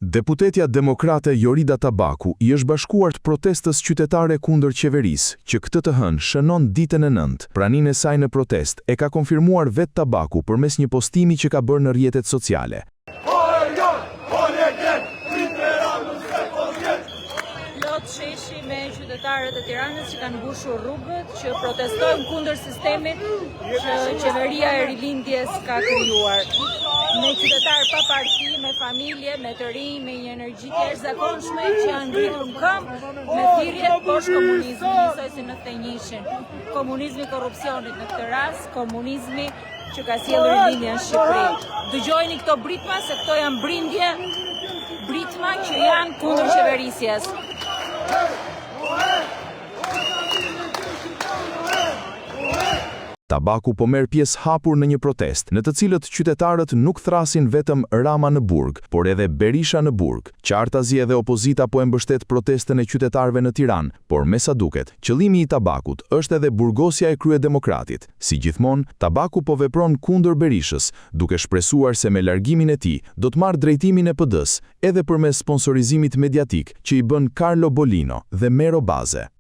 Deputetja demokrate Jorida Tabaku I është bashkuar të protestës qytetare kundër qeverisë, që këtë të hënë shënon ditën e 9. Praninë e saj në protest e ka konfirmuar vetë Tabaku përmes një postimi që ka bërë në rrjetet sociale. Sheshi me qytetarët e Tiranës që kanë mbushur rrugët, që protestojnë kundër sistemit që qeveria e rilindjes ka krijuar. Me qytetarë pa parti, me familje, me të rinj, me një energji të jashtëzakonshme që janë ngritur në këmbë me thirrjet poshtë komunizmi, njësoj si në të njëjshin. Komunizmi korrupsionit në këtë rast, komunizmi që ka sjellur rilindjen në Shqipëri. Dëgjojeni këto britma se këto janë brindje, britma që janë kundër qeverisjes. Tabaku po merr pjesë hapur në një protest, në të cilët qytetarët nuk thrasin vetëm Rama në burg, por edhe Berisha në burg. Qartazi edhe opozita po e mbështet protestën e qytetarëve në Tiranë, por me sa duket, qëllimi I Tabakut është edhe burgosja e kryedemokratit. Si gjithmonë, Tabaku po vepron kundër Berishës, duke shpresuar se me largimin e tij do të marrë drejtimin e PD-s, edhe përmes sponsorizimit mediatik që I bën Carlo Bolino dhe Mero Baze.